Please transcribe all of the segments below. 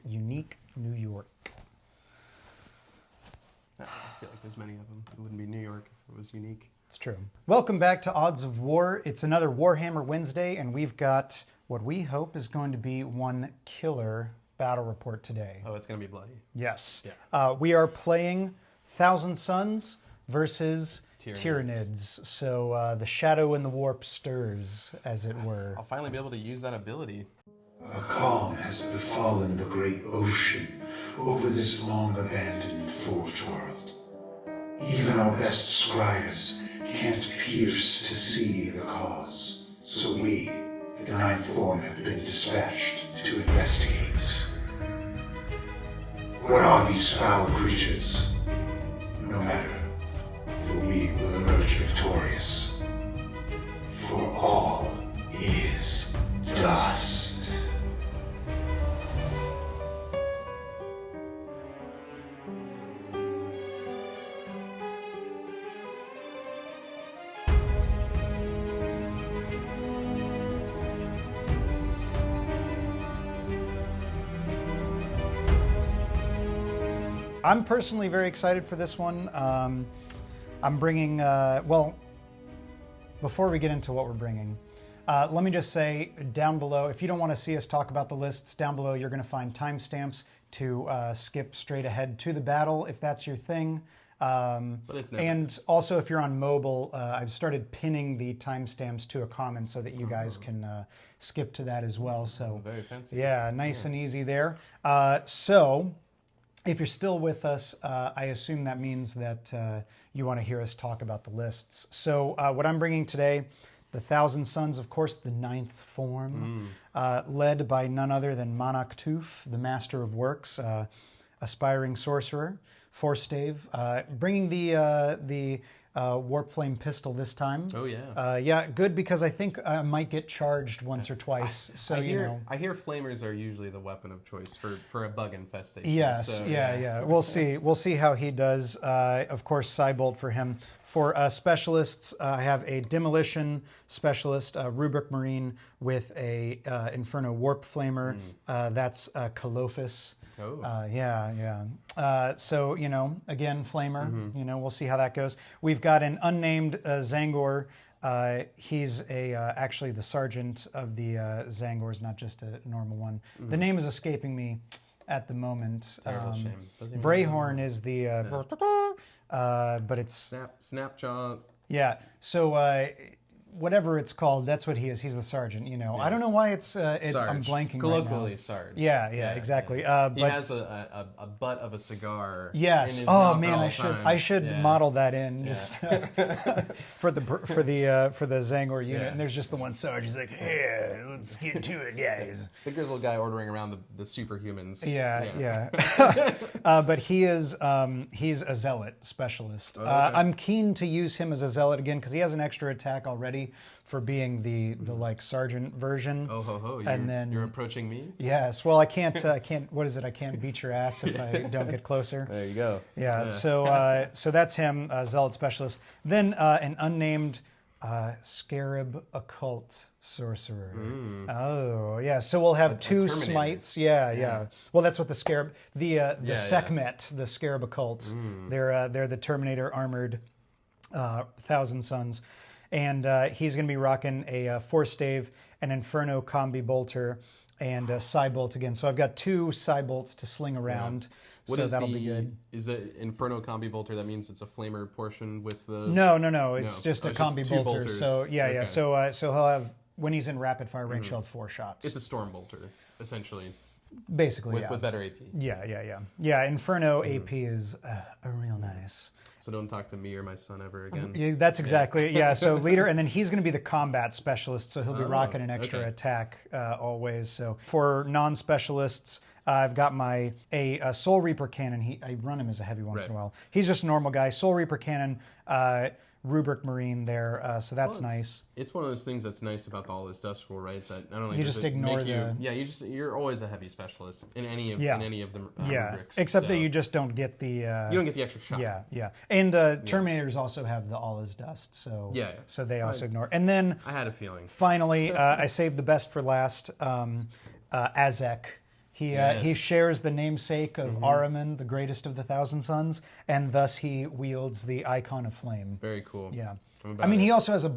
Unique New York. I feel like there's many of them. It wouldn't be New York if it was unique. It's true. Welcome back to Odds of War. It's another Warhammer Wednesday, and we've got what we hope is going to be one killer battle report today. Oh, it's going to be bloody. Yes. Yeah. We are playing Thousand Suns versus Tyranids. So the shadow and the warp stirs, as it were. I'll finally be able to use that ability. A calm has befallen the great ocean over this long-abandoned forge world. Even our best scribes can't pierce to see the cause. So we, the Ninth Form, have been dispatched to investigate. What are these foul creatures? No matter, for we will emerge victorious. For all is dust. I'm personally very excited for this one. I'm bringing, well, before we get into what we're bringing, let me just say down below, if you don't want to see us talk about the lists, down below you're going to find timestamps to skip straight ahead to the battle if that's your thing. But it's never. And also if you're on mobile, I've started pinning the timestamps to a comment so that you guys can skip to that as well. So Very fancy. yeah, nice and easy there. So if you're still with us, I assume that means that you want to hear us talk about the lists. So what I'm bringing today, the Thousand Suns, of course, the Ninth Form, led by none other than Monarch Toof, the Master of Works, aspiring sorcerer, Force Stave, bringing the Warp Flame pistol this time. Oh yeah. Yeah, good, because I think I might get charged once or twice. So I hear flamers are usually the weapon of choice for a bug infestation. Yes, so, yeah. We'll see. We'll see how he does. Of course, Cybolt for him. For specialists, I have a Demolition Specialist, Rubric Marine, with a Inferno Warp Flamer. That's Calophus. Oh. Yeah. So, again, Flamer. We'll see how that goes. We've got an unnamed Zangor. He's actually the sergeant of the Zangors, not just a normal one. The name is escaping me at the moment. Terrible shame. Brayhorn is the... but it's... Snapjaw. Yeah, so whatever it's called, that's what he is. He's the sergeant, I don't know why it's I'm blanking Colloquially, right now. Sarge. Yeah, exactly. He But has a butt of a cigar. yes. In his Oh mouth man, at all I should times. model that in just for the Zangor unit. Yeah. And there's just the one sergeant. He's like, "Hey, let's get to it, guys." The grizzled guy ordering around the superhumans. Yeah. But he's a zealot specialist. Okay. I'm keen to use him as a zealot again because he has an extra attack already for being the like sergeant version. Oh ho ho! And then you're approaching me. Yes. Well, I can't. What is it? I can't beat your ass if I don't get closer. There you go. Yeah. So that's him, zealot specialist. Then an unnamed Scarab occult sorcerer. Oh yeah. So we'll have two Terminator. smites. Yeah. Well, that's what the Scarab, the Sekhmet, the Scarab occults. They're the Terminator armored Thousand Suns. And he's going to be rocking a Force Stave, an Inferno Combi Bolter, and a Cybolt again. So I've got two Cybolts to sling around, so that'll be good. Is it Inferno Combi Bolter? That means it's a flamer portion with the... No. It's just a Combi two Bolter. bolters. So, Okay. So he'll have, when he's in rapid fire range, he'll have 4 shots. It's a Storm Bolter, essentially. Basically, With better AP. Yeah, Inferno AP is real nice. So don't talk to me or my son ever again. Yeah, that's exactly it. Yeah, so leader, and then he's going to be the combat specialist, so he'll be rocking an extra attack always. So for non-specialists, I've got a Soul Reaper cannon. I run him as a heavy once in a while. He's just a normal guy. Soul Reaper cannon, Rubric Marine there, so that's nice. It's one of those things that's nice about all this Dust School, right? That not only you does just it ignore make the... you're always a heavy specialist in any of the rubrics. Except that you just don't get the... you don't get the extra shot. Yeah. And Terminators also have the all is dust, so so they also ignore. And then... I had a feeling. Finally, I saved the best for last, Azek, He shares the namesake of Ahriman, the greatest of the Thousand Sons, and thus he wields the Icon of Flame. Very cool. Yeah. I mean, he also has a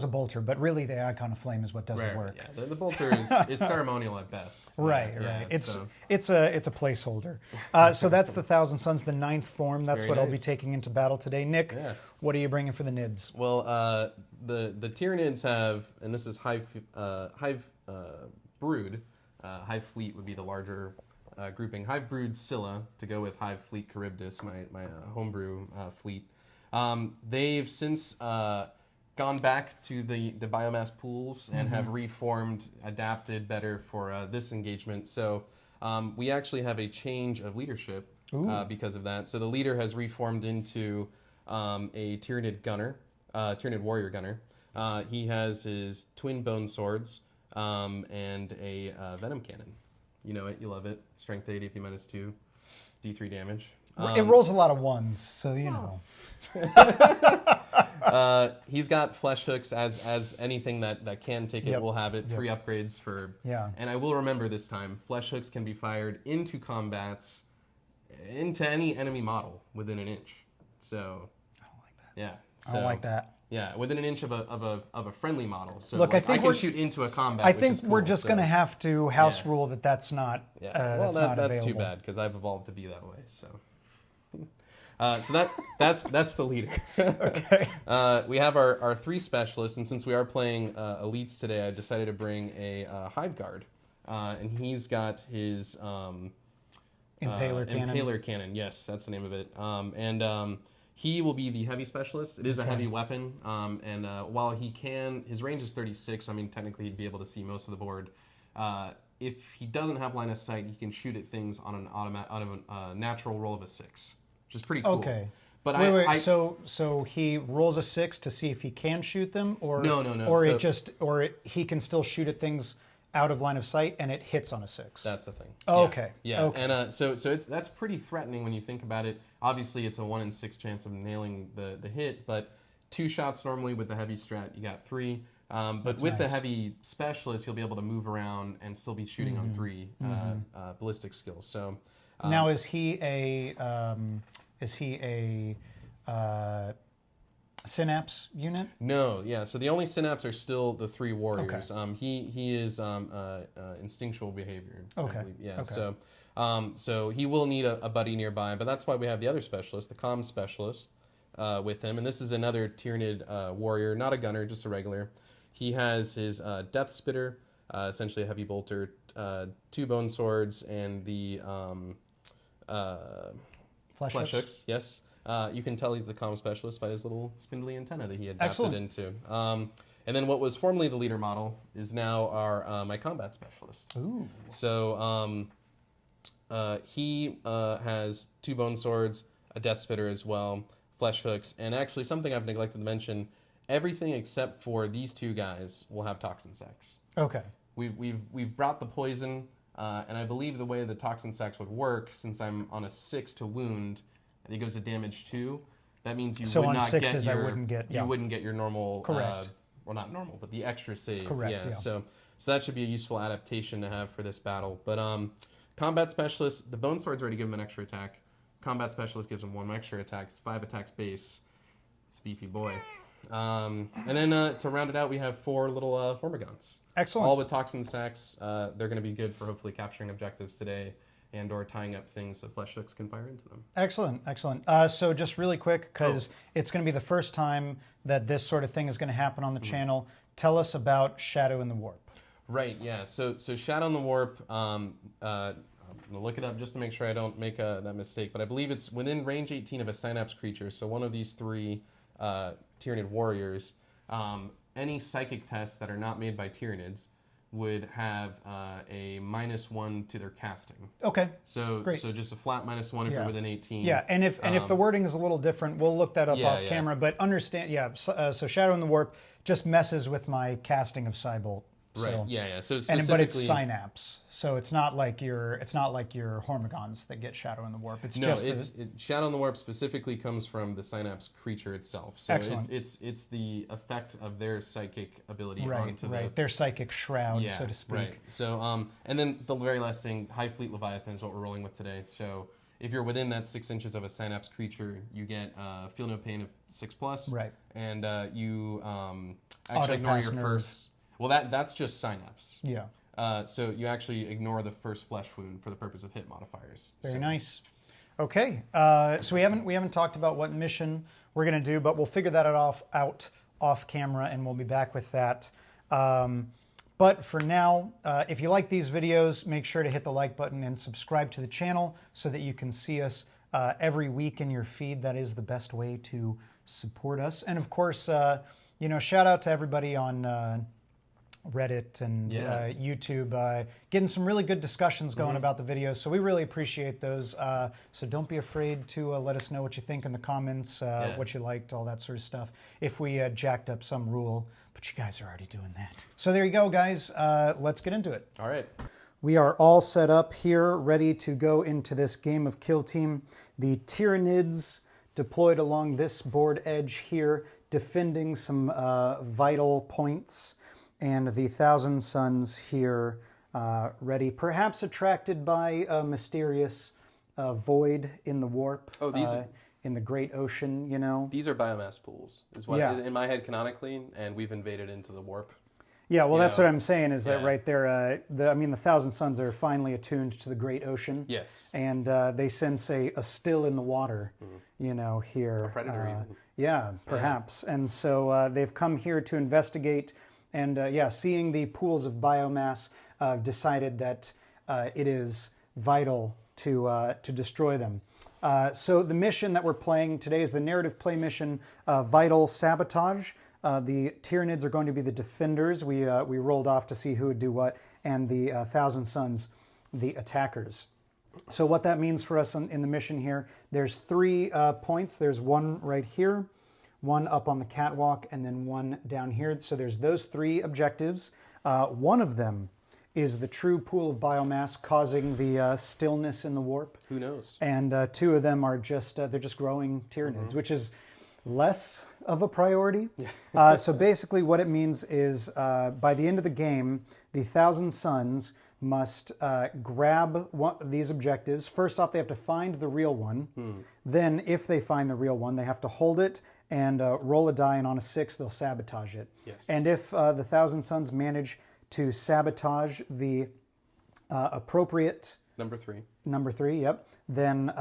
bolter, but really the Icon of Flame is what does the work. Yeah, the bolter is ceremonial at best. Right. It's a placeholder. So that's the Thousand Sons, the 9th form. That's what I'll be taking into battle today. Nick, what are you bringing for the Nids? Well, the Tyranids have, and this is Hive Brood. Hive Fleet would be the larger grouping. Hive Brood Scylla to go with Hive Fleet Charybdis, my homebrew fleet. They've since gone back to the biomass pools and have reformed, adapted better for this engagement. So we actually have a change of leadership because of that. So the leader has reformed into a Tyranid Gunner, Tyranid Warrior Gunner. He has his twin Boneswords and a Venom cannon. You know it, you love it. Strength 8, AP -2, D3 damage. It rolls a lot of ones, so you know. He's got flesh hooks as anything that can take it will have it. 3 upgrades for. Yeah. And I will remember this time, flesh hooks can be fired into combats, into any enemy model within an inch. So. I don't like that. Yeah. So, I don't like that. Yeah, within an inch of a friendly model. So look, like, I can shoot into a combat. I think cool, we're just going to have to house rule that's not. Yeah. Well, that's too bad because I've evolved to be that way. So. So that's the leader. Okay. We have our 3 specialists, and since we are playing elites today, I decided to bring a Hive Guard, and he's got his Impaler cannon. Impaler cannon. Yes, that's the name of it. And he will be the heavy specialist. It is a heavy weapon, and while his range is 36. I mean, technically he'd be able to see most of the board. If he doesn't have line of sight, he can shoot at things on an a natural roll of a 6. Which is pretty cool. Okay. But wait. So he rolls a 6 to see if he can shoot them, or no. Or he can still shoot at things out of line of sight, and it hits on a 6. That's the thing. Oh, okay. Yeah. Okay. And so that's pretty threatening when you think about it. Obviously, it's a 1 in 6 chance of nailing the hit, but 2 shots normally with the heavy strat, you got 3. But with the heavy specialist, he'll be able to move around and still be shooting on 3 ballistic skills. So. Now, is he a synapse unit? No, yeah. So the only synapse are still the 3 warriors. Okay. He is instinctual behavior. Okay. I believe. Yeah. Okay. So he will need a buddy nearby, but that's why we have the other specialist, the comm specialist, with him. And this is another Tyranid warrior, not a gunner, just a regular. He has his Deathspitter, essentially a heavy bolter, 2 Boneswords, and the flesh hooks. Yes. You can tell he's the comm specialist by his little spindly antenna that he adapted into. And then what was formerly the leader model is now my combat specialist. Ooh. So he has 2 Boneswords, a Deathspitter as well, flesh hooks, and actually something I've neglected to mention, everything except for these 2 guys will have Toxin Sacs. Okay. We've brought the poison, and I believe the way the Toxin Sacs would work, since I'm on a 6 to wound, and it goes to damage 2. That means you would not get your you wouldn't get your normal correct. Well, not normal, but the extra save. Correct. Yeah. So that should be a useful adaptation to have for this battle. But combat specialist, the Boneswords already give him an extra attack. Combat specialist gives him 1 extra attacks, 5 attacks base. It's a beefy boy. And then to round it out, we have 4 little Hormagaunts. Excellent. All with Toxin Sacs. They're going to be good for hopefully capturing objectives today and or tying up things so flesh hooks can fire into them. Excellent. So just really quick, because it's going to be the first time that this sort of thing is going to happen on the channel, tell us about Shadow in the Warp. Right, yeah. So Shadow in the Warp, I'm going to look it up just to make sure I don't make that mistake, but I believe it's within range 18 of a Synapse creature, so one of these 3 Tyranid Warriors. Any psychic tests that are not made by Tyranids would have a -1 to their casting. Okay. So great. So just a flat -1 if you're within 18. Yeah, and if the wording is a little different, we'll look that up off camera. But understand, so Shadow in the Warp just messes with my casting of Cybolt Right. So, Yeah. So but specifically, it's synapse, so it's not like your Hormagaunts that get Shadow in the Warp. It's Shadow in the Warp specifically comes from the synapse creature itself. So Excellent. it's the effect of their psychic ability onto their psychic shroud, so to speak. Right. So and then the very last thing, Hive Fleet Leviathan is what we're rolling with today. So if you're within that 6 inches of a synapse creature, you get Feel No Pain of 6+. Right. And you actually ignore your first. Well, that's just synapse. Yeah. So you actually ignore the first flesh wound for the purpose of hit modifiers. Very nice. Okay. So we haven't talked about what mission we're going to do, but we'll figure that out off camera, and we'll be back with that. But for now, if you like these videos, make sure to hit the like button and subscribe to the channel so that you can see us every week in your feed. That is the best way to support us. And of course, shout out to everybody on Reddit and YouTube, getting some really good discussions going about the videos. So we really appreciate those. So don't be afraid to let us know what you think in the comments, what you liked, all that sort of stuff. If we jacked up some rule, but you guys are already doing that. So there you go, guys. Let's get into it. All right. We are all set up here, ready to go into this game of Kill Team. The Tyranids deployed along this board edge here, defending some vital points. And the Thousand Suns here, ready, perhaps attracted by a mysterious void in the warp. Oh, these in the great ocean, These are biomass pools, is what in my head canonically, and we've invaded into the warp. Yeah, well, that's what I'm saying. Is that right there? The Thousand Suns are finally attuned to the great ocean. Yes. And they sense a still in the water, here. A predator, even. Yeah, perhaps. Yeah. And so they've come here to investigate. And seeing the pools of biomass, decided that it is vital to destroy them. So the mission that we're playing today is the narrative play mission, Vital Sabotage. The Tyranids are going to be the defenders. We rolled off to see who would do what, and the Thousand Suns, the attackers. So what that means for us in the mission here, there's 3 points. There's one right here, one up on the catwalk, and then one down here. So there's those 3 objectives. One of them is the true pool of biomass causing the stillness in the warp. Who knows? And 2 of them are just they're just growing Tyranids, which is less of a priority. So basically what it means is by the end of the game, the Thousand Suns must grab these objectives. First off, they have to find the real one. Then if they find the real one, they have to hold it and roll a die, and on a 6, they'll sabotage it. Yes. And if the Thousand Suns manage to sabotage the appropriate... Number 3. Number 3, yep. Then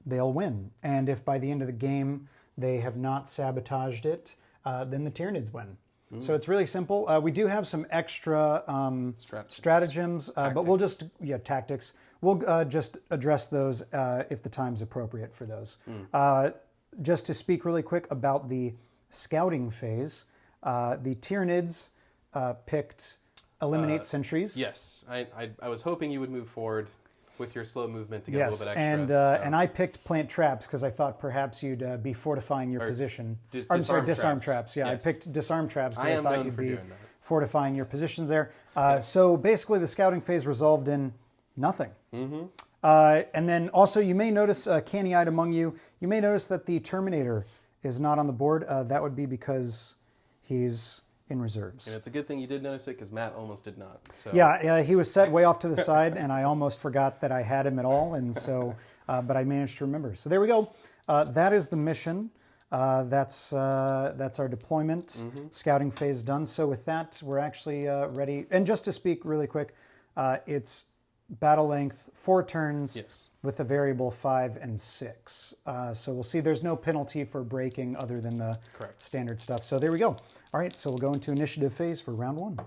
they'll win. And if by the end of the game they have not sabotaged it, then the Tyranids win. So it's really simple. We do have some extra stratagems, but we'll just... tactics. We'll just address those if the time's appropriate for those. Just to speak really quick about the scouting phase, the Tyranids picked Eliminate Sentries. Yes, I was hoping you would move forward with your slow movement to get a little bit extra. And I picked Plant Traps because I thought perhaps you'd be fortifying your position. Disarm Traps. Yeah, yes. I picked Disarm Traps because I thought you'd be fortifying your positions there. So basically the scouting phase resolved in nothing. And then also you may notice, canny-eyed among you, you may notice that the Terminator is not on the board. That would be because he's in reserves. And it's a good thing you did notice it because Matt almost did not. So. Yeah, he was set way off to the side, and I almost forgot that I had him at all, and so, but I managed to remember. So there we go. That is the mission. That's our deployment. Scouting phase done. So with that, we're actually ready. And just to speak really quick, it's battle length 4 turns with a variable 5 and 6. So we'll see there's no penalty for breaking other than the standard stuff. So there we go. All right, so we'll go into initiative phase for round 1.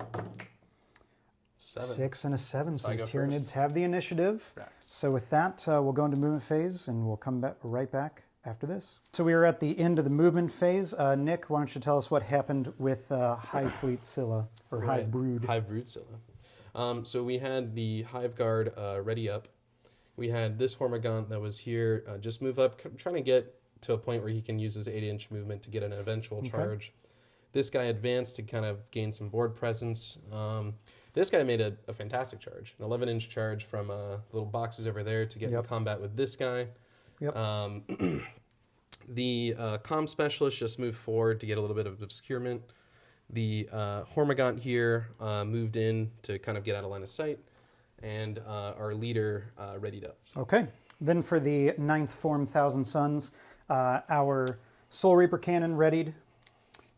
7. 6 and a 7. So the Tyranids have the initiative. So with that, we'll go into movement phase, and we'll come right back after this. So we are at the end of the movement phase. Nick, why don't you tell us what happened with Hive Fleet Scylla, or Hive Brood? Hive Brood Scylla. So we had the Hive Guard ready up. We had this Hormagaunt that was here just move up, trying to get to a point where he can use his 8-inch movement to get an eventual charge. This guy advanced to kind of gain some board presence. This guy made a fantastic charge, an 11-inch charge from little boxes over there to get in combat with this guy. Yep. The comm specialist just moved forward to get a little bit of obscurement. The Hormagaunt here moved in to kind of get out of line of sight, and our leader readied up. Okay. Then for the 9th form, Thousand Suns, our Soul Reaper cannon readied.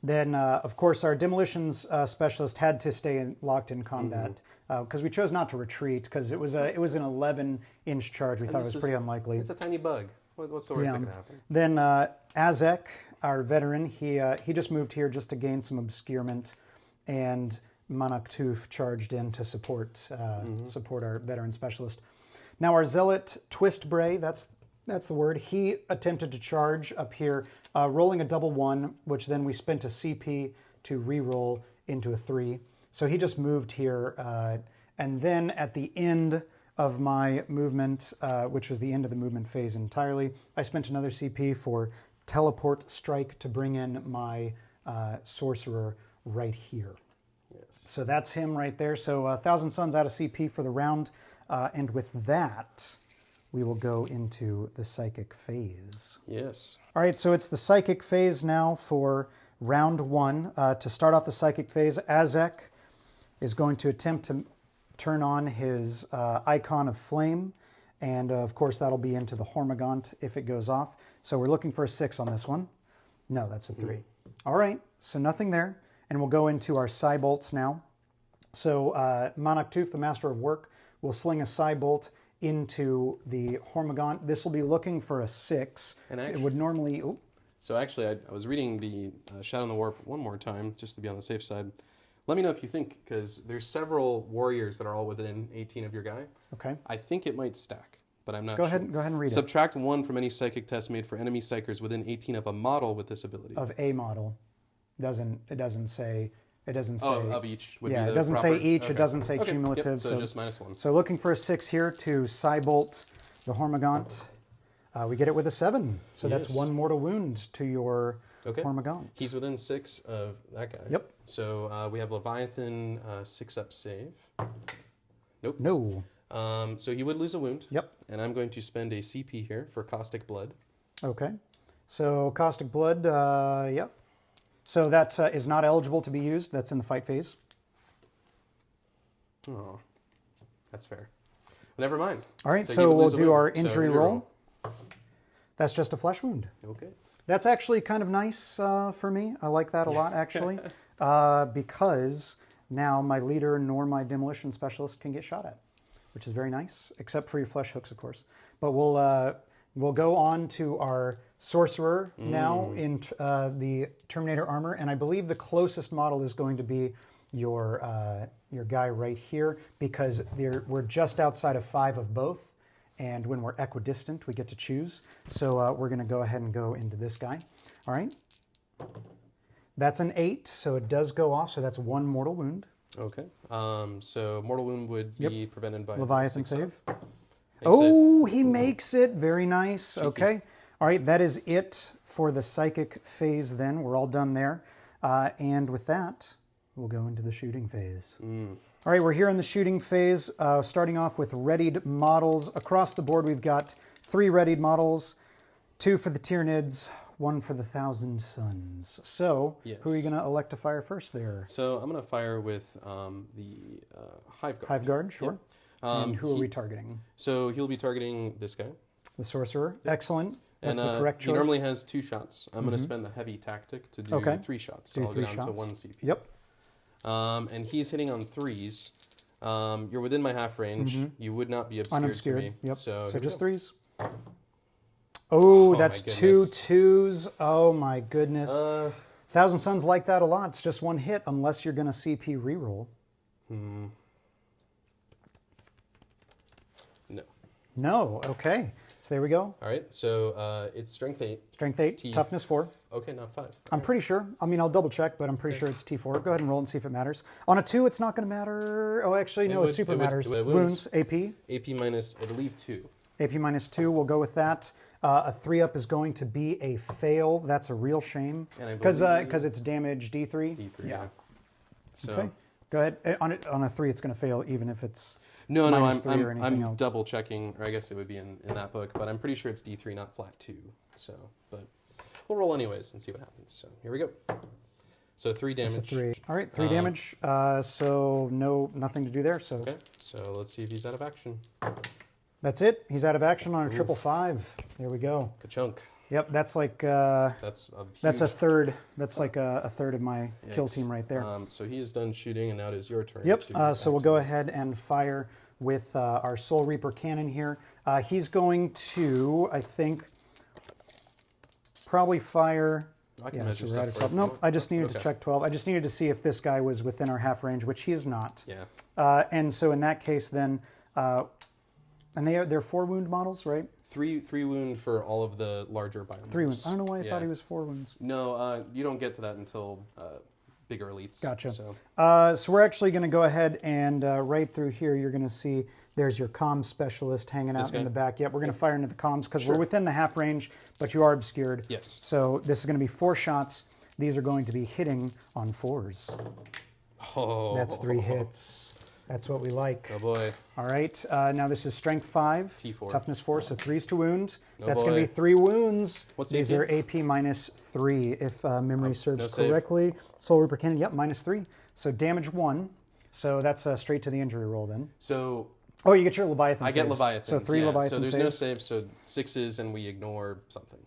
Then, of course, our demolitions specialist had to stay locked in combat because we chose not to retreat because it was an 11-inch charge. We thought it was pretty unlikely. It's a tiny bug. What's the worst that can happen? Then Azek, our veteran, he just moved here just to gain some obscurement, and Monarch Tooth charged in to support our veteran specialist. Now our zealot Twistbray, that's the word. He attempted to charge up here, rolling a double 1, which then we spent a CP to re-roll into a 3. So he just moved here, and then at the end of my movement, which was the end of the movement phase entirely, I spent another CP for teleport strike to bring in my sorcerer right here. Yes. So that's him right there. So Thousand Suns out of CP for the round. And with that, we will go into the psychic phase. Yes. All right, so it's the psychic phase now for round 1. To start off the psychic phase, Azek is going to attempt to turn on his icon of flame. And of course, that'll be into the Hormagaunt if it goes off. So we're looking for a 6 on this one. No, that's a 3. All right, so nothing there. And we'll go into our Psy Bolts now. So Monarch Tooth, the Master of Work, will sling a Psy Bolt into the Hormagaunt. This will be looking for a 6. And actually, it would normally... Oh. So actually, I was reading the Shadow in the Warp one more time, just to be on the safe side. Let me know if you think, because there's several warriors that are all within 18 of your guy. Okay. I think it might stack, but I'm not sure. Go ahead and read it. Subtract 1 from any psychic test made for enemy psychers within 18 of a model with this ability. Of a model. It doesn't say... of each would be the it doesn't proper, say each, okay. it doesn't say okay. cumulative. Yep. So just -1. So looking for a 6 here to Psy Bolt the Hormagaunt. We get it with a 7. So that's 1 mortal wound to your Hormagaunt. He's within 6 of that guy. Yep. So we have Leviathan 6-up save. Nope. No. So he would lose a wound. Yep. And I'm going to spend a CP here for Caustic Blood. Okay. So Caustic Blood, yep. So that is not eligible to be used. That's in the fight phase. Oh, that's fair. Well, never mind. All right, so we'll do our injury roll. That's just a flesh wound. Okay. That's actually kind of nice for me. I like that a lot, actually, because now my leader nor my demolition specialist can get shot at, which is very nice, except for your flesh hooks, of course. But we'll go on to our sorcerer now in the Terminator armor, and I believe the closest model is going to be your guy right here, because we're just outside of 5 of both, and when we're equidistant, we get to choose. So we're going to go ahead and go into this guy. All right. That's an 8, so it does go off, so that's 1 mortal wound. Okay. So mortal wound would be prevented by Leviathan save. Oh, he makes it. Very nice. Cheeky. Okay. All right, that is it for the psychic phase then. We're all done there. And with that, we'll go into the shooting phase. All right, we're here in the shooting phase, starting off with readied models. Across the board, we've got 3 readied models, 2 for the Tyranids, 1 for the Thousand Suns. So, who are you going to elect to fire first there? So I'm going to fire with the Hive Guard. Hive Guard, sure. Yep. And who are we targeting? So he'll be targeting this guy. The Sorcerer. Excellent. That's the correct choice. He normally has 2 shots. I'm going to spend the heavy tactic to do 3 shots. So I'll go down to 1 CP. Yep. And he's hitting on 3s. You're within my half range. You would not be obscured to me. Yep. So just 3s. Oh, that's 2 2s. Oh my goodness. Thousand Suns like that a lot. It's just 1 hit unless you're going to CP reroll. No. No. Okay. So there we go. All right. So it's strength 8. Strength 8. Toughness 4. Okay, not 5. I'm pretty sure. I mean, I'll double check, but I'm pretty sure it's T4. Go ahead and roll and see if it matters. On a 2, it's not going to matter. Oh, actually, no, it super matters. Wounds, AP. AP minus, I believe, 2. AP -2, we'll go with that. A 3-up is going to be a fail. That's a real shame. Because it's damage D3? D3, yeah. So, okay. Go ahead. On a 3, it's going to fail even if it's No, -3 or anything I'm else. double checking, or I guess it would be in that book, but I'm pretty sure it's D3, not flat 2. So, but we'll roll anyways and see what happens. So here we go. So 3 damage. It's a 3. All right, 3 damage. So nothing to do there. So okay. So let's see if he's out of action. That's it. He's out of action on a 555. There we go. Ka-chunk. Yep, that's like That's a third. That's like a third of my kill team right there. So he is done shooting, and now it is your turn. Yep. So we'll go ahead and fire with our Soul Reaper cannon here. He's going to, I think, probably fire. So we're at 12. Nope, I just needed to check 12. I just needed to see if this guy was within our half range, which he is not. Yeah. And so in that case, then, and they're 4 wound models, right? 3 wound for all of the larger biomes. 3 wounds. I don't know why I thought he was 4 wounds. No, you don't get to that until bigger elites. Gotcha. So, so we're actually going to go ahead and right through here, you're going to see there's your comms specialist hanging out in the back. Yep, we're going to fire into the comms because we're within the half range, but you are obscured. Yes. So this is going to be 4 shots. These are going to be hitting on 4s. Oh. That's 3 hits. That's what we like. Oh boy. All right. Now this is strength 5, T4. toughness 4, so 3s to wound. Oh That's going to be 3 wounds. What's These AP? are AP -3 if memory serves save. correctly. Soul Reaper Cannon, yep, -3. So damage 1. So that's straight to the injury roll then. So Oh, you get your Leviathan I saves. get Leviathan. So 3 Leviathan So there's saves. no save, so 6s, and we ignore something.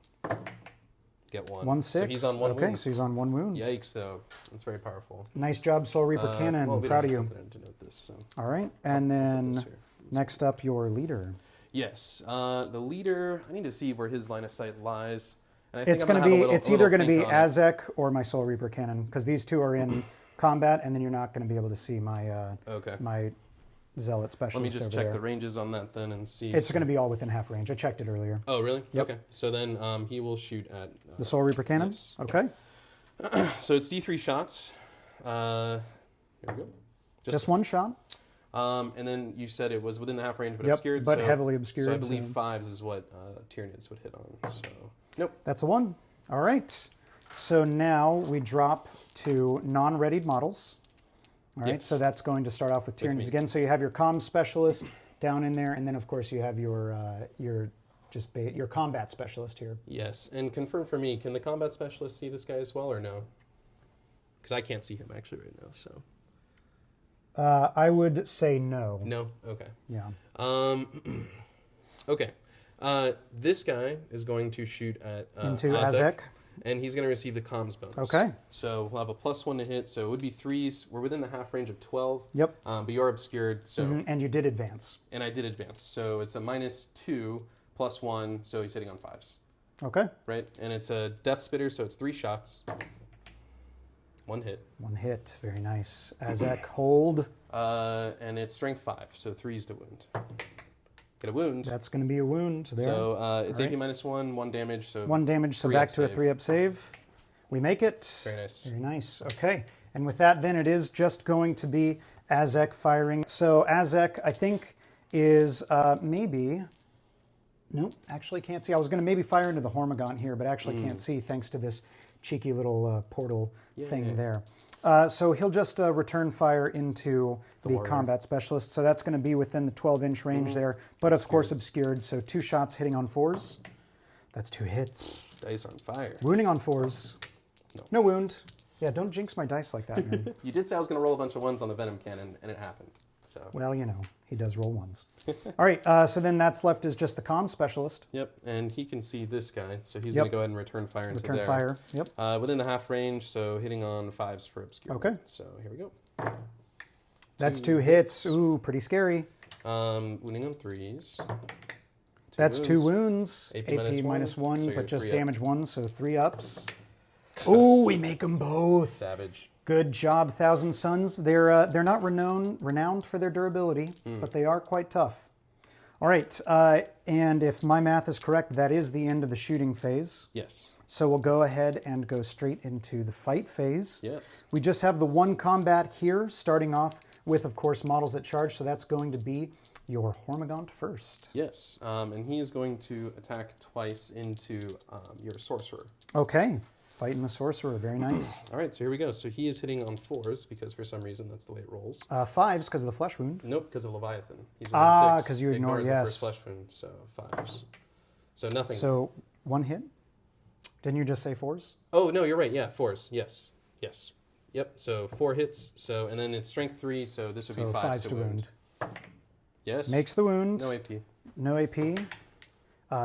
Get 1. 1 6. So he's on 1 okay, wound. so he's on 1 wound. Yikes, though. That's very powerful. Nice job, Soul Reaper Cannon. Well, we Proud don't of have you. something to note this, so. All right, and then here. next up, your leader. Yes, the leader. I need to see where his line of sight lies. And I think It's I'm going to gonna be. have a It's either going to be think on it. Azek or my Soul Reaper Cannon because these two are in combat, and then you're not going to be able to see my Okay. my Zealot specialist. Let me just over check there. the ranges on that then and see. It's going to be all within half range. I checked it earlier. Oh, really? Yep. Okay. So then he will shoot at. The Soul Reaper Cannon. Yes. Okay. So it's D3 shots. Here we go. Just 1 shot. And then you said it was within the half range, but Yep, obscured. but so, heavily obscured, So I believe so- 5s is what Tyranids would hit on. So nope. That's a 1. All right. So now we drop to non-readied models. All right. Yes. So that's going to start off with Tyranids again. So you have your comm specialist down in there, and then of course you have your combat specialist here. Yes, and confirm for me. Can the combat specialist see this guy as well, or no? Because I can't see him actually right now. So I would say no. no. Okay. Yeah. Okay. This guy is going to shoot at Into Azek. and he's going to receive the comms bonus. Okay. So we'll have a +1 to hit. So it would be 3s. We're within the half range of 12. Yep. But you're obscured. So And you did advance. and I did advance. So it's a -2 +1. So he's hitting on 5s. Okay. Right. And it's a Deathspitter. So it's 3 shots. 1 hit. 1 hit. Very nice. Azek, hold. And it's strength 5. So 3s to wound. Get a wound. That's going to be a wound there. So it's All AP right. -1, 1 damage. So 1 damage, so 3-up back to a save. 3-up save. We make it. Very nice. Very nice. Okay. And with that, then it is just going to be Azek firing. So Azek, I think, is maybe. Nope, actually can't see. I was going to maybe fire into the Hormagaunt here, but actually can't see thanks to this cheeky little portal thing there. So he'll just return fire into the warrior. combat specialist. So that's going to be within the 12-inch range there, but of course obscured. So 2 shots hitting on 4s. That's 2 hits. Dice are on fire. Wounding on 4s. No wound. Yeah, don't jinx my dice like that, man. You did say I was going to roll a bunch of 1s on the Venom cannon, and it happened. So. Well, you know, he does roll 1s. All right, so then that's left is just the comm specialist. Yep, and he can see this guy, so he's Yep. going to go ahead and return fire into Return there. fire. Yep. Within the half range, so hitting on 5s for obscure. Okay. So here we go. That's 2 hits. Ooh, pretty scary. Wounding on 3s. That's 2 wounds. AP -1, so you're but just 3 up. damage 1, so 3 ups. Ooh, we make them both. Savage. Good job, Thousand Suns. They're not renowned for their durability, but they are quite tough. All right, and if my math is correct, that is the end of the shooting phase. Yes. So we'll go ahead and go straight into the fight phase. Yes. We just have the 1 combat here, starting off with, of course, models that charge. So that's going to be your Hormagaunt first. Yes, and he is going to attack twice into your sorcerer. Okay, fighting the sorcerer, very nice. All right, so here we go. So he is hitting on 4s because for some reason that's the way it rolls. 5s because of the flesh wound. Nope, because of Leviathan. He's Ah, 6. because you ignore, Ignores yes. the first flesh wound, so 5s. So nothing. So 1 hit? Didn't you just say 4s? Oh, no, you're right. Yeah, 4s. Yes. Yes. Yep, so 4 hits. So, and then it's strength 3, so this would be 5s to wound. Yes. Makes the wound. No AP. No AP.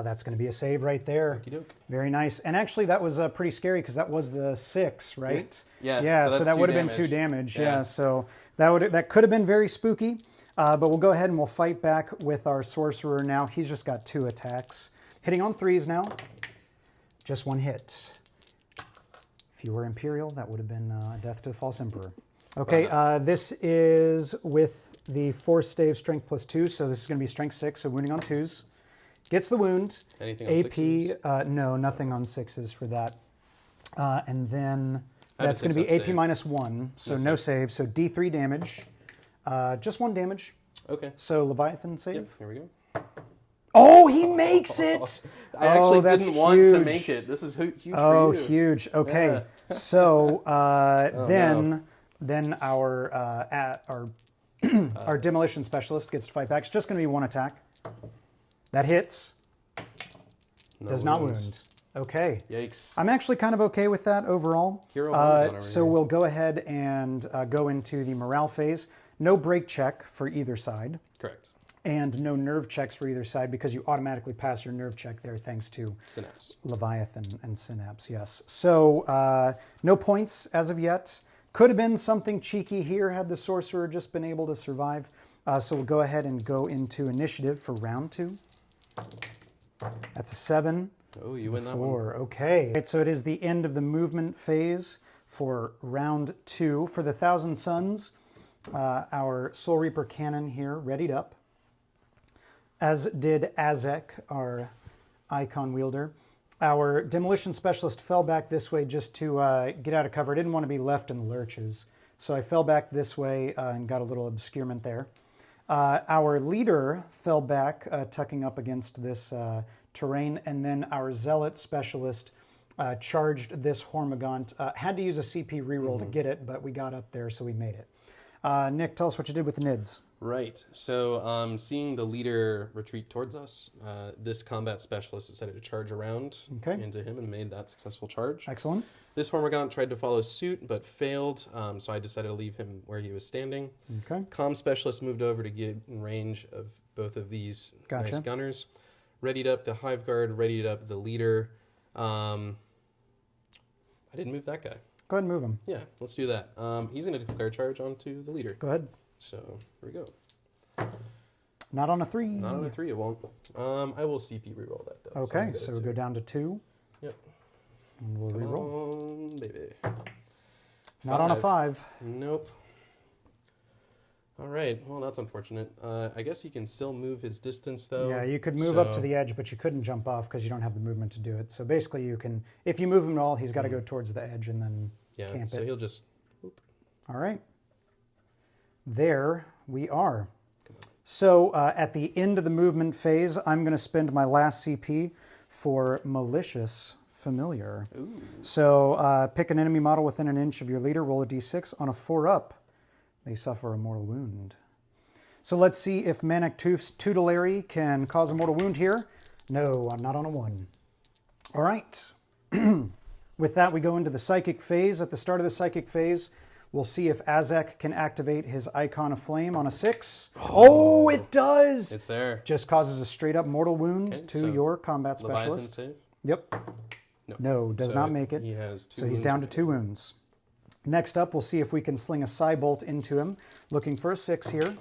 That's going to be a save right there. Okey doke. Very nice. And actually, that was pretty scary because that was the 6, right? Yeah. Yeah. So So, that's that 2 would have been damage. 2 damage. Yeah. Yeah. So that could have been very spooky. But we'll go ahead and we'll fight back with our sorcerer now. He's just got 2 attacks, hitting on 3s now. Just 1 hit. If you were Imperial, that would have been death to the false emperor. Okay. This is with the force stave strength +2, so this is going to be strength 6, so wounding on 2s. Gets the wound. Anything on AP, 6s? no, nothing on 6s for that. And then I have a that's going to be 6-up AP save. -1, so no save. So D3 damage. Just 1 damage. Okay. So Leviathan save. Yep, here we go. Oh, he makes it! I actually that's didn't want to huge. make it. This is huge Oh, for you. huge. Okay. Yeah. So then no. our our demolition specialist gets to fight back. It's just going to be 1 attack. That hits. Does not wound. Okay. Yikes. I'm actually kind of okay with that overall. Hero Hormagaunt over So here. we'll go ahead and go into the morale phase. No break check for either side. Correct. And no nerve checks for either side because you automatically pass your nerve check there thanks to Synapse. Leviathan and Synapse, yes. So no points as of yet. Could have been something cheeky here had the sorcerer just been able to survive. So we'll go ahead and go into initiative for round 2. That's a 7. Oh, you win that 4. Okay. Right, so it is the end of the movement phase for round 2. For the Thousand Suns, our Soul Reaper cannon here readied up, as did Azek, our icon wielder. Our demolition specialist fell back this way just to get out of cover. I didn't want to be left in the lurches, so I fell back this way and got a little obscurement there. Our leader fell back, tucking up against this terrain, and then our zealot specialist charged this Hormagaunt. Had to use a CP reroll to get it, but we got up there, so we made it. Nick, tell us what you did with the NIDS. Right. So seeing the leader retreat towards us, this combat specialist decided to charge around into him and made that successful charge. Excellent. This Hormagaunt tried to follow suit but failed, so I decided to leave him where he was standing. Okay. Comm specialist moved over to get in range of both of these nice gunners. Readied up the Hive Guard, readied up the leader. I didn't move that guy. Go ahead and move him. Yeah, let's do that. He's going to declare charge onto the leader. Go ahead. So here we go. Not on a 3. Not on a 3, it won't. I will CP reroll that though. Okay, so we'll go down to 2. Yep. And we'll Come reroll. on, baby. Not on a 5. Nope. All right. Well, that's unfortunate. I guess he can still move his distance though. Yeah, you could move up to the edge, but you couldn't jump off because you don't have the movement to do it. So basically you can, if you move him at all, he's got to go towards the edge and then camp so it. he'll just. Whoop. All right. There we are. So at the end of the movement phase, I'm going to spend my last CP for Malicious Familiar. Ooh. So pick an enemy model within an inch of your leader, roll a d6. On a 4-up, they suffer a mortal wound. So let's see if Manic Tooth's Tutelary can cause a mortal wound here. No, I'm not on a 1. All right. With that, we go into the Psychic phase. At the start of the Psychic phase, we'll see if Azek can activate his Icon of Flame on a 6. Oh, it does! It's there. Just causes a straight-up mortal wound to your combat Leviathan specialist. save? Yep. No, does not make it. He has 2 so he's wounds. down to 2 wounds. Next up, we'll see if we can sling a Psybolt into him. Looking for a 6 here.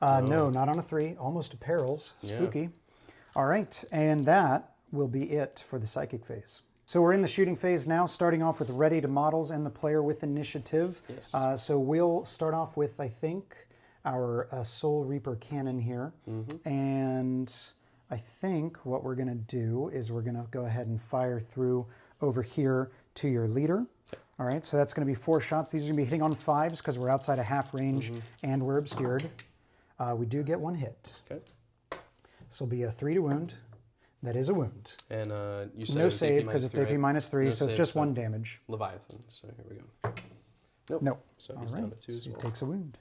No, not on a 3. Almost to perils. Spooky. All right, and that will be it for the Psychic phase. So we're in the shooting phase now, starting off with ready to models and the player with initiative. Yes. So we'll start off with, I think, our Soul Reaper cannon here. And I think what we're going to do is we're going to go ahead and fire through over here to your leader. All right, so that's going to be 4 shots. These are going to be hitting on 5s because we're outside of half range and we're obscured. We do get 1 hit. Okay. This will be a 3 to wound. That is a wound. And you said No it was save AP because it's -3, AP right? minus 3, No so it's save, just so 1 damage. Leviathan. So here we go. Nope. Nope. So All he's right. down to 2 So as he well. takes a wound.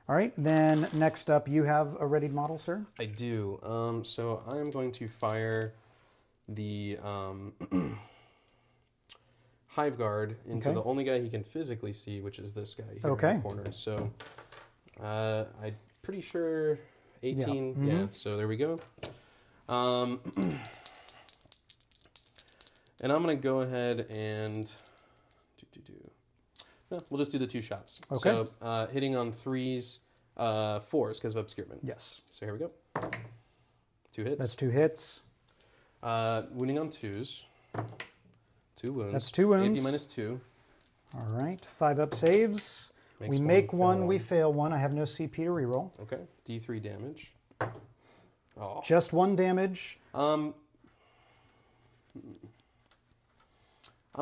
All right. Then next up, you have a readied model, sir. I do. So I am going to fire the Hive Guard into Okay. the only guy he can physically see, which is this guy here Okay. in the corner. So I'm pretty sure 18. Mm-hmm. Yeah. So there we go. And I'm going to go ahead and no, we'll just do the 2 shots. Okay. So hitting on 3s, 4s because of obscurement. Yes. So here we go. 2 hits. That's 2 hits. Wounding on 2s. 2 wounds. That's 2 wounds. AP minus 2. All right. 5 up saves. Makes we one, make fail 1, we one. fail 1. I have no CP to reroll. Okay. D3 damage. Oh. Just 1 damage. I'm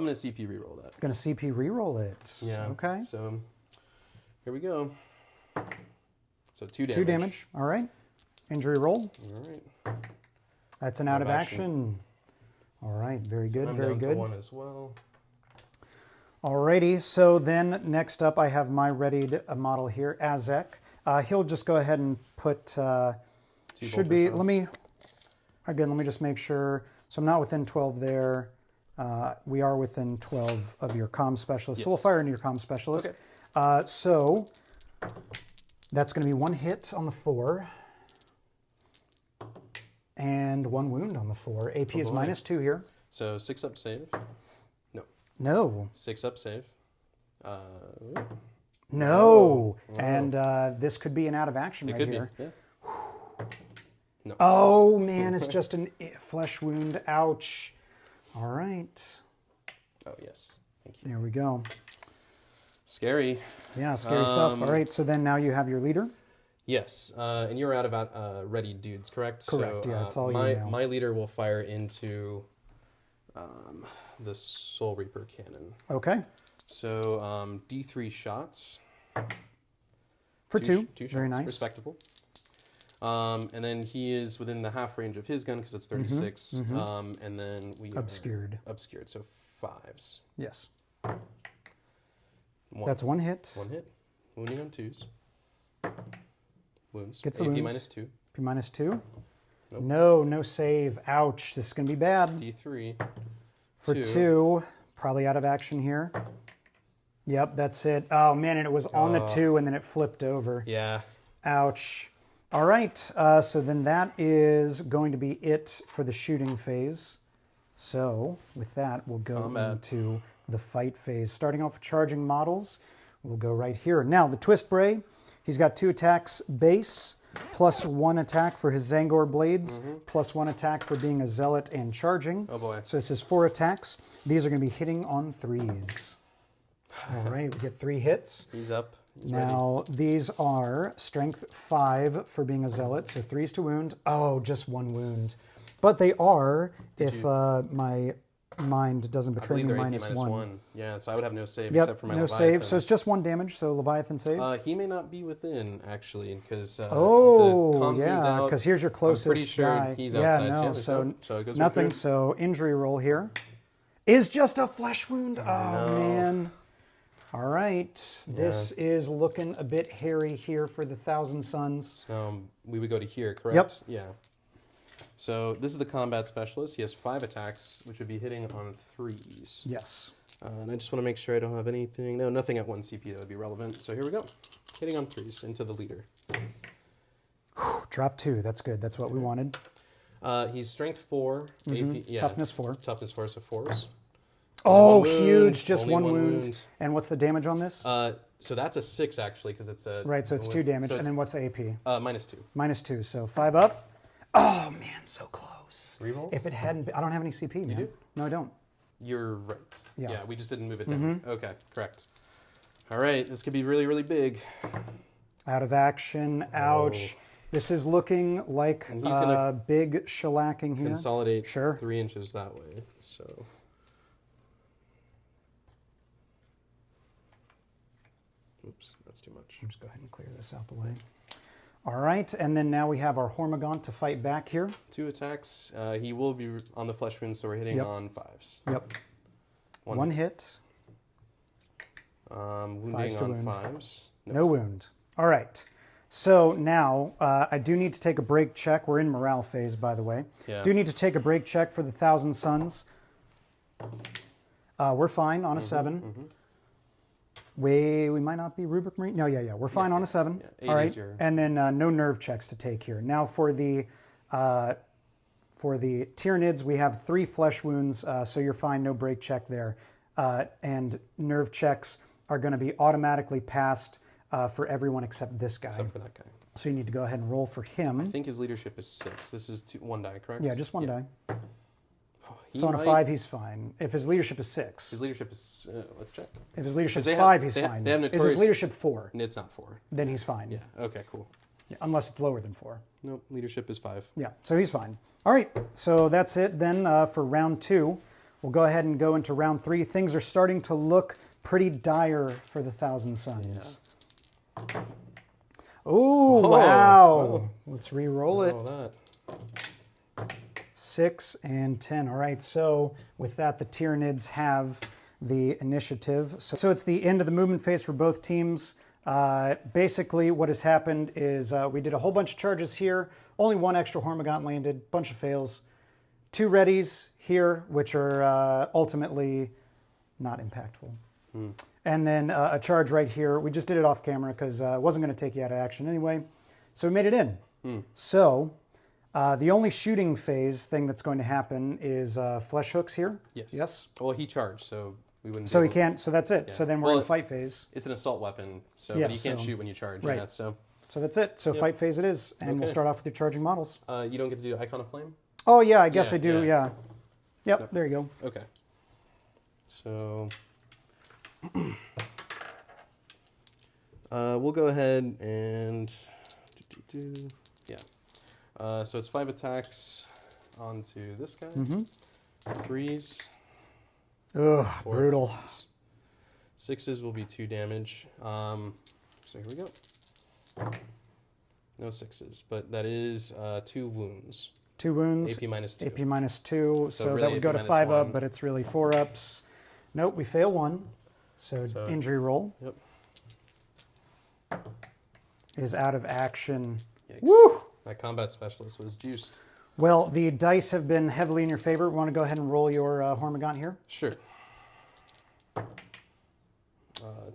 going to CP reroll that. Going to CP reroll it. Yeah. Okay. So here we go. So 2 damage. 2 damage. All right. Injury roll. All right. That's an out of action. All right. Very good. I'm Very down good. to 1 as well. Alrighty, so then next up I have my readied model here, Azek. He'll just go ahead and put, 2 should bolter be, shots. let me just make sure. So I'm not within 12 there. We are within 12 of your comm specialist. So we'll Yes. fire into your comm specialist. Okay. So that's going to be 1 hit on the 4. And 1 wound on the 4. AP is boy. minus 2 here. So 6 up save. No. 6 up save. No. And this could be an out of action It right could here. be. Yeah. No. Oh, man, it's just a flesh wound. Ouch. All right. Oh, yes. Thank you. There we go. Scary. Yeah, scary stuff. All right, so then now you have your leader. Yes, and you're out of ready dudes, correct? Correct, So, yeah, it's all you my, now. my leader will fire into the Soul Reaper cannon. Okay. So D3 shots. For 2. Two Very shots, nice. respectable. And then he is within the half range of his gun because it's 36. And then we are Obscured. obscured, so 5s. Yes. 1. That's 1 hit. 1 hit. Wounding on 2s. Wounds. Gets the AP wound. minus 2. P minus 2. Nope. No save. Ouch. This is going to be bad. D3. For 2. Probably out of action here. Yep, that's it. Oh, man, and it was on the 2, and then it flipped over. Yeah. Ouch. All right, so then that is going to be it for the shooting phase. So with that, we'll go into the fight phase. Starting off with charging models, we'll go right here. Now, the Twist Bray, he's got 2 attacks base, plus 1 attack for his Zangor blades, plus 1 attack for being a zealot and charging. Oh, boy. So this is 4 attacks. These are going to be hitting on 3s. All right, we get 3 hits. He's up. He's ready. Now, these are strength 5 for being a zealot, so 3s to wound. Oh, just 1 wound. But they are, if my mind doesn't I betray me, believe they're minus AP minus 1. 1. Yeah, so I would have no save Yep, except for my no Leviathan. save. So it's just 1 damage, so Leviathan save. He may not be within, actually, because the Oh, comms moved yeah, out. because here's your closest I'm pretty sure guy. he's yeah, outside. no, there's so so it goes nothing. right through. So injury roll here is just a flesh wound. Oh, no. man. All right, this is looking a bit hairy here for the Thousand Suns. We would go to here, correct? Yep. Yeah. So this is the combat specialist. He has 5 attacks, which would be hitting on 3s. Yes. And I just want to make sure I don't have anything. No, nothing at 1 CP that would be relevant. So here we go. Hitting on 3s into the leader. Drop 2. That's good. That's what we wanted. He's strength 4. AP, yeah, Toughness 4. Toughness 4, so 4s. Oh, One wound, huge. Just only 1 one wound. wound. And what's the damage on this? So that's a 6, actually, because it's a... Right, so it's 2 damage. So And it's, then what's the AP? minus 2. Minus 2. So 5 up. Oh, man, so close. Reroll? If it hadn't been, I don't have any CP, man. do? No, I don't. You're right. Yeah. Yeah, we just didn't move it down. Okay, correct. All right, this could be really, really big. Out of action. Ouch. This is looking like And he's gonna big shellacking here. Consolidate Sure. 3 inches that way. So. Oops, that's too much. Just go ahead and clear this out the way. All right, and then now we have our Hormagaunt to fight back here. 2 attacks. He will be on the flesh wound, so we're hitting on 5s. Yep. One hit. Wounding on wound. 5s. No wound. All right. So now I do need to take a break check. We're in morale phase, by the way. Yeah. Do need to take a break check for the Thousand Suns. We're fine on a 7. We might not be Rubric Marine. No, yeah. We're fine on a 7. Yeah, all right. Your... And then no nerve checks to take here. Now for the Tyranids, we have 3 flesh wounds, so you're fine. No break check there. And nerve checks are going to be automatically passed for everyone except this guy. Except for that guy. So you need to go ahead and roll for him. I think his leadership is 6. This is 1 die, correct? Yeah, just 1 die. Oh, So on a 5, he's fine. If his leadership is 6. His leadership is... let's check. If his leadership is 5, he's fine. They have Is his leadership 4? It's not 4. Then he's fine. Yeah, okay, cool. Yeah, unless it's lower than 4. Nope, leadership is 5. Yeah, so he's fine. All right, so that's it then for round 2. We'll go ahead and go into round 3. Things are starting to look pretty dire for the Thousand Suns. Yeah. Oh, wow. Let's re-roll it. That. 6 and 10. All right, so with that, the Tyranids have the initiative. So it's the end of the movement phase for both teams. Basically, what has happened is we did a whole bunch of charges here. Only 1 extra Hormagaunt landed, bunch of fails. 2 readies here, which are ultimately not impactful. And then a charge right here. We just did it off camera because it wasn't going to take you out of action anyway. So we made it in. So the only shooting phase thing that's going to happen is flesh hooks here. Yes. Yes. Well, he charged, so we wouldn't. So he can't. So that's it. Yeah. So then we're in fight phase. It's an assault weapon, so yeah, but you can't shoot when you charge. Right. Yeah, so that's it. So fight phase it is, and we'll start off with your charging models. You don't get to do Icon of Flame. Oh yeah, I guess I do. Yeah. Yep. No. There you go. Okay. So. We'll go ahead and so it's 5 attacks onto this guy. 3s. Ugh, brutal. 6s will be 2 damage. So here we go. No 6s, but that is 2 wounds. 2 wounds. AP minus 2. AP minus 2. So really that would go to 5 1. up, but it's really 4 ups. Nope, we fail 1. So injury roll. Yep. Is out of action. Yikes. Woo! That combat specialist was juiced. Well, the dice have been heavily in your favor. Want to go ahead and roll your Hormagaunt here? Sure.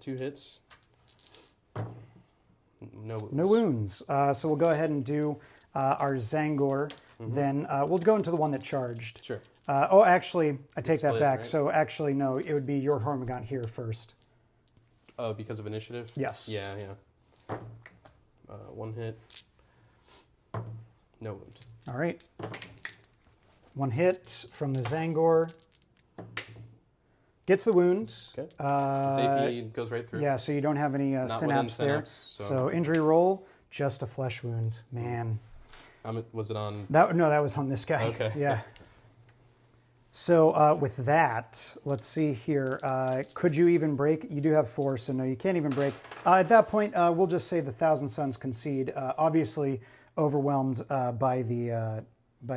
2 hits. No wounds. No wounds. So we'll go ahead and do our Zangor. Then we'll go into the one that charged. Sure. Actually, I take that back. Right? So actually, no, it would be your Hormagaunt here first. Oh, because of initiative? Yes. Yeah. 1 hit. No wound. All right. 1 hit from the Zangor. Gets the wound. Okay. Its AP goes right through. Yeah, so you don't have any synapse there. So injury roll, just a flesh wound. Man. Was it on? No, that was on this guy. Okay. Yeah. So with that, let's see here. Could you even break? You do have 4, so no, you can't even break. At that point, we'll just say the Thousand Suns concede. Obviously overwhelmed by the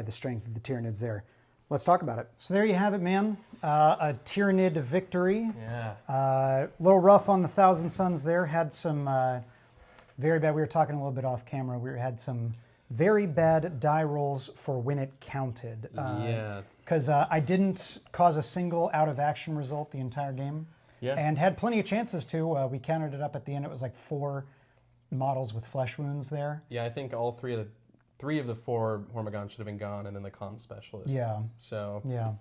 strength of the Tyranids there. Let's talk about it. So there you have it, man. A Tyranid victory. Yeah. A little rough on the Thousand Suns there. Had some very bad. We were talking a little bit off camera. We had some very bad die rolls for when it counted. Yeah. Because I didn't cause a single out of action result the entire game. Yeah. And had plenty of chances to. We counted it up at the end. It was like 4 models with flesh wounds there. Yeah, I think all 3 of the 4 Hormagaunt should have been gone, and then the comm specialist. Yeah. So. Yeah.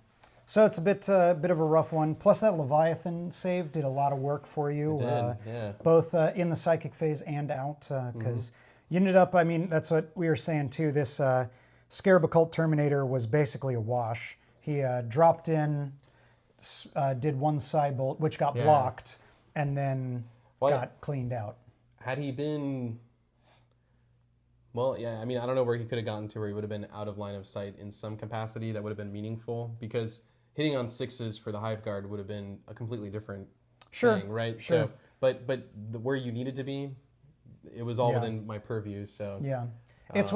So it's a bit of a rough one. Plus that Leviathan save did a lot of work for you. It did, yeah. Both in the psychic phase and out, because you ended up. I mean, that's what we were saying too. This Scarab Occult Terminator was basically a wash. He dropped in, did 1 side bolt, which got blocked, and then got cleaned out. Had he been... Well, yeah, I mean, I don't know where he could have gotten to where he would have been out of line of sight in some capacity that would have been meaningful, because hitting on 6s for the Hive Guard would have been a completely different thing, right? Sure. So, but where you needed to be, it was all Yeah. within my purview. So Yeah, it's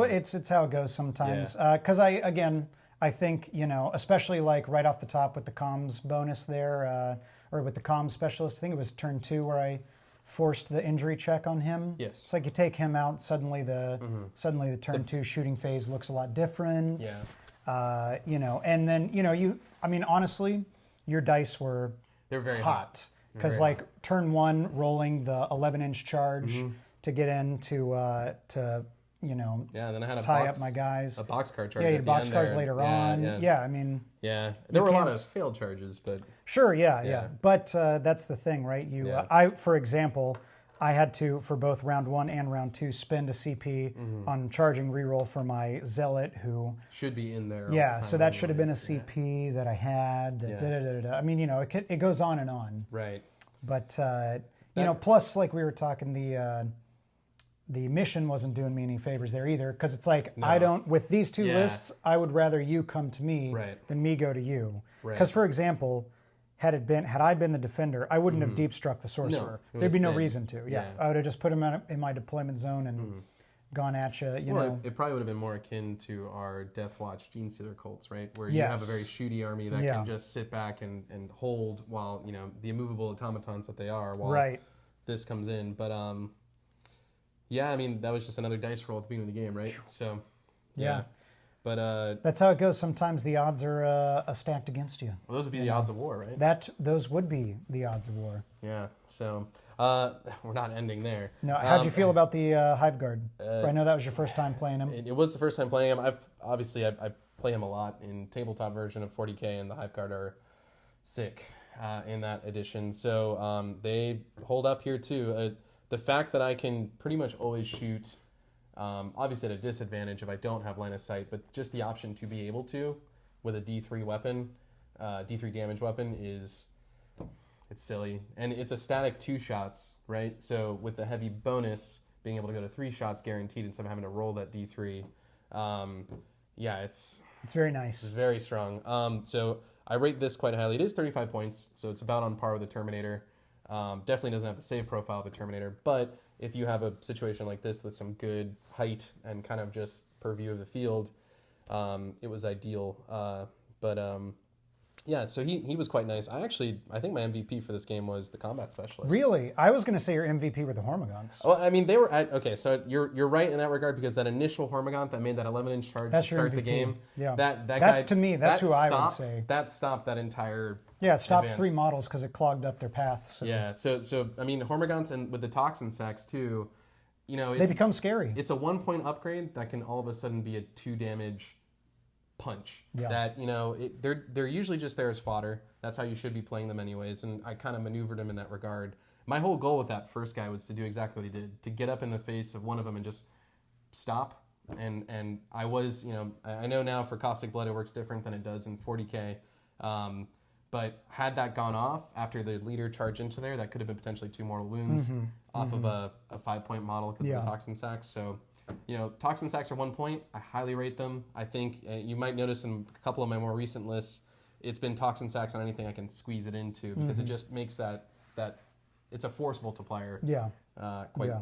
how it goes sometimes. Because I think, especially like right off the top with the comms bonus there, or with the comms specialist. I think it was turn 2 where I forced the injury check on him. Yes. It's like you take him out, suddenly the turn 2 shooting phase looks a lot different. Yeah. And then honestly, your dice were they're very hot because Very like turn 1 rolling the 11-inch charge to get in to Yeah, and then I had tie up my guys. a boxcar charge. Yeah, you at had the box end cars there. later Yeah, on. Yeah, Yeah, I mean, yeah. There were a lot can't- of failed charges, but sure, yeah. Yeah. But that's the thing, right? For example, I had to, for both round 1 and round 2, spend a CP on charging reroll for my zealot who. should be in there. all Yeah, the time so that should have been a anyways. Yeah. CP that I had. Yeah. Da-da-da-da-da. I mean, it goes on and on. Right. But plus, like we were talking, the mission wasn't doing me any favors there either, because it's like I don't. With these two Yeah. lists, I would rather you come to me Right. than me go to you. Right. Because, for example, had I been the defender, I wouldn't have deep struck the sorcerer. it There'd be would've no stayed. reason to. Yeah, Yeah. I would have just put him in my deployment zone and gone at you. Well, it probably would have been more akin to our Death Watch Gene Stealer cults, right? Where you have a Yes. very shooty army that Yeah. can just sit back and hold while, the immovable automatons that they are, while Right. this comes in. But, yeah, I mean, that was just another dice roll at the beginning of the game, right? So, Yeah. But That's how it goes. Sometimes the odds are stacked against you. well, those would be the odds of war, right? Those would be the odds of war. Yeah. So, we're not ending there. No, how'd you feel about the Hive Guard? I know that was your first time playing him. It was the first time playing him. I play him a lot in tabletop version of 40K, and the Hive Guard are sick in that edition. So they hold up here too. The fact that I can pretty much always shoot, obviously at a disadvantage if I don't have line of sight, but just the option to be able to with a D3 weapon, D3 damage weapon it's silly. And it's a static 2 shots, right? So with the heavy bonus, being able to go to 3 shots guaranteed instead of having to roll that D3, it's very nice. very strong. So I rate this quite highly. It is 35 points, so it's about on par with the Terminator. Definitely doesn't have the save profile of the Terminator, but if you have a situation like this with some good height and kind of just purview of the field, it was ideal. Yeah, so he was quite nice. I think my MVP for this game was the combat specialist. Really? I was going to say your MVP were the Hormagaunts. Well, I mean, they were okay. So you're right in that regard, because that initial Hormagaunt that made that 11-inch charge That's to your start the MVP. game. Yeah. That's That's, to me, that's who I would say. That stopped that entire. Yeah, it stopped advance. 3 models because it clogged up their path. So Yeah. So I mean, Hormagaunts and with the Toxin Sacs too, they become scary. it's a 1-point upgrade that can all of a sudden be a 2 damage punch. Yeah. That they're usually just there as fodder. That's how you should be playing them anyways. And I kind of maneuvered him in that regard. My whole goal with that first guy was to do exactly what he did, to get up in the face of one of them and just stop. And I was, I know now for Caustic Blood it works different than it does in 40K. But had that gone off after the leader charged into there, that could have been potentially 2 mortal wounds off of a 5-point model because of the Toxin Sacs. So, Toxin Sacs are 1 point. I highly rate them. I think you might notice in a couple of my more recent lists, it's been Toxin Sacs on anything I can squeeze it into, because it just makes that it's a force multiplier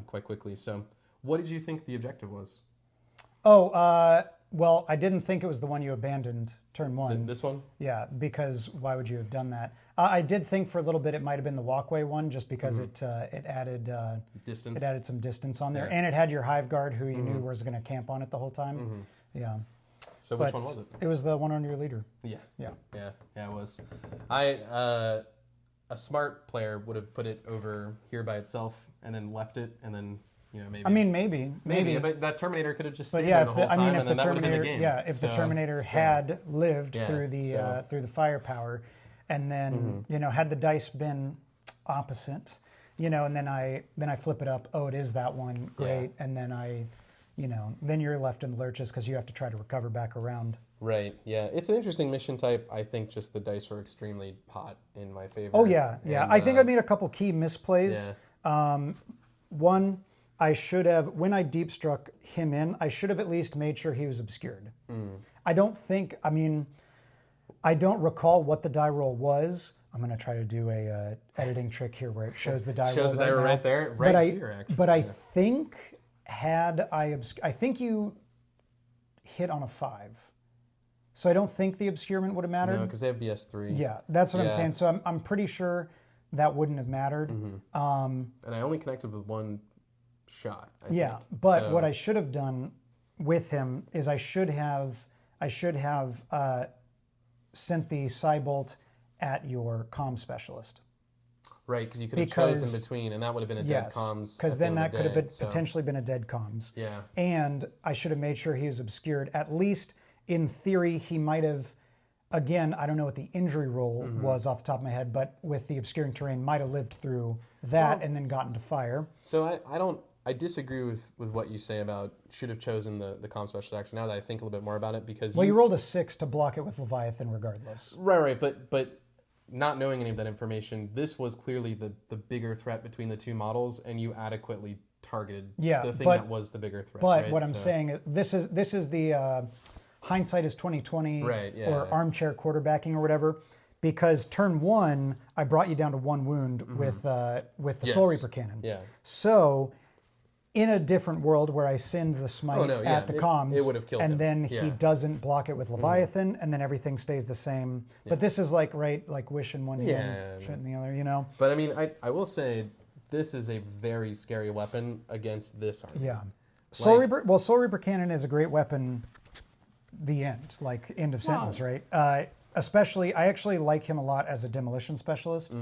quite quickly. So what did you think the objective was? Well, I didn't think it was the one you abandoned turn 1. This one? Yeah, because why would you have done that? I did think for a little bit it might have been the walkway one, just because it added Distance. It added some distance on there, Yeah. and it had your Hive Guard who you knew was going to camp on it the whole time. Yeah. So which one was it? It was the one under your leader. Yeah. Yeah. It was. A smart player would have put it over here by itself and then left it, and then maybe. I mean, maybe. But that Terminator could have just But stayed yeah, there the whole time, and then that would have been the game. Yeah, if the Terminator had lived Yeah, through the firepower, and then had the dice been opposite, and then I flip it up. Oh, it is that one. Great, and then then you're left in the lurches because you have to try to recover back around. Right. Yeah, it's an interesting mission type. I think just the dice were extremely hot in my favor. Oh yeah. And, I think I made a couple key misplays. Yeah. One, I should have, when I deep struck him in, I should have at least made sure he was obscured. I don't recall what the die roll was, I'm going to try to do a editing trick here where it shows the die Shows roll the die roll now. right there, here, actually. But I think I think you hit on a 5. So I don't think the obscurement would have mattered. No, because they have BS3. Yeah, that's what I'm Yeah. saying. So I'm pretty sure that wouldn't have mattered. And I only connected with one shot. I Yeah, think. but So- what I should have done with him is I should have sent the Cybolt at your comm specialist. Right, because you could have chosen between, and that would have been a dead comms. because then that could have been so- potentially been a dead comms. Yeah. And I should have made sure he was obscured. At least in theory, he might have. Again, I don't know what the injury roll was off the top of my head, but with the obscuring terrain, might have lived through that and then gotten to fire. So I disagree with what you say about should have chosen the comm specialist actually. Now that I think a little bit more about it, because Well, you rolled a 6 to block it with Leviathan, regardless. right, but not knowing any of that information, this was clearly the bigger threat between the two models, and you adequately targeted the thing that was the bigger threat. But right? what I'm saying is, this is the hindsight is 2020, Right, yeah. or armchair quarterbacking or whatever. Because turn 1, I brought you down to 1 wound with the Soul Reaper cannon. Yeah. So, in a different world where I send the smite at the comms, it would have killed and him. then he doesn't block it with Leviathan, and then everything stays the same. But this is like wish in one hand, shit in the other, you know? But I mean, I will say this is a very scary weapon against this army. Yeah. Soul Reaper cannon is a great weapon. The end, like end of sentence, right? Especially, I actually like him a lot as a demolition specialist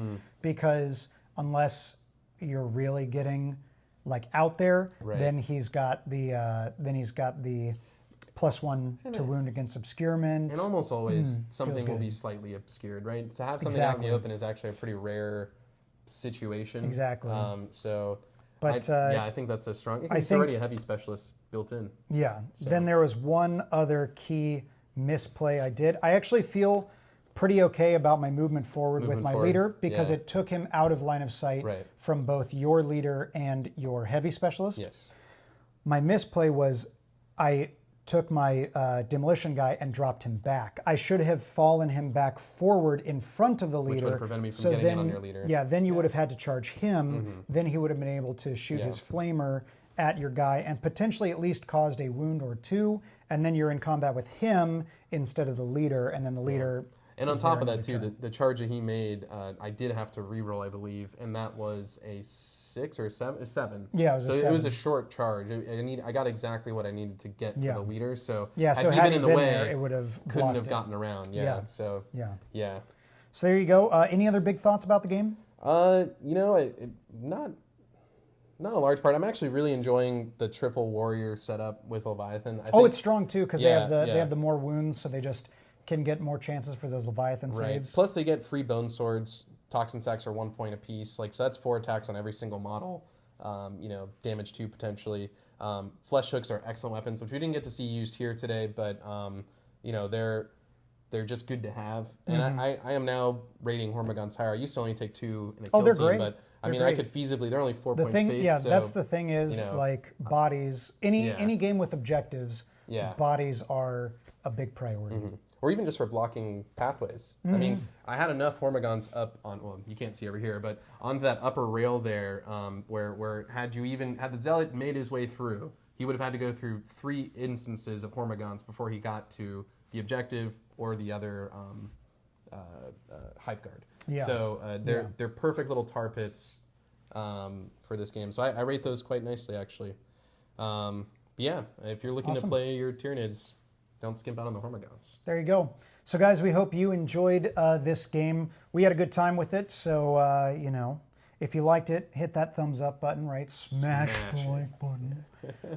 because unless you're really getting like out there, then he's got the +1 to wound against obscurement. And almost always something will be slightly obscured, right? To have something out in the open is actually a pretty rare situation. Exactly. But I think that's so strong. It's already a heavy specialist built in. Yeah. So. Then there was one other key misplay I did. I actually feel pretty okay about my movement forward with my leader because it took him out of line of sight from both your leader and your heavy specialist. Yes. My misplay was I took my demolition guy and dropped him back. I should have fallen him back forward in front of the leader. Which would have prevented me from getting in on your leader. Yeah, then you would have had to charge him. Then he would have been able to shoot his flamer at your guy and potentially at least caused a wound or 2. And then you're in combat with him instead of the leader. And then the leader... And on top of that, too, the charge that he made, I did have to re-roll, I believe, and that was a 6 or 7? 7. Yeah, it was a 7. So it was a short charge. I got exactly what I needed to get to the leader. So had he been in the way, there, it would have couldn't have gotten around. Yeah. So yeah. So there you go. Any other big thoughts about the game? Not a large part. I'm actually really enjoying the triple warrior setup with Leviathan. I think, it's strong too because they have the more wounds, so they just can get more chances for those Leviathan saves. Plus, they get free Boneswords. Toxin Sacs are 1 point apiece. So that's 4 attacks on every single model. Damage 2 potentially. Flesh hooks are excellent weapons, which we didn't get to see used here today, but they're just good to have. And I am now rating Hormagaunt's higher. I used to only take 2 in a kill they're team, great. but I mean, I could feasibly. They're only 4 points base. Yeah, so, that's the thing is like bodies. Any game with objectives, bodies are a big priority. Or even just for blocking pathways. I mean, I had enough Hormagaunts up on, well, you can't see over here, but on that upper rail there, where had the Zealot made his way through, he would have had to go through 3 instances of Hormagaunts before he got to the objective or the other Hive Guard. Yeah. So they're perfect little tar pits for this game. So I rate those quite nicely, actually. If you're looking to play your Tyranids, don't skimp out on the Hormagaunts. There you go. So, guys, we hope you enjoyed this game. We had a good time with it. So, if you liked it, hit that thumbs up button, right? Smash the like button.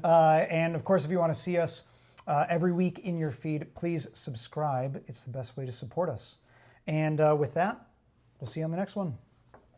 And, of course, if you want to see us every week in your feed, please subscribe. It's the best way to support us. And with that, we'll see you on the next one.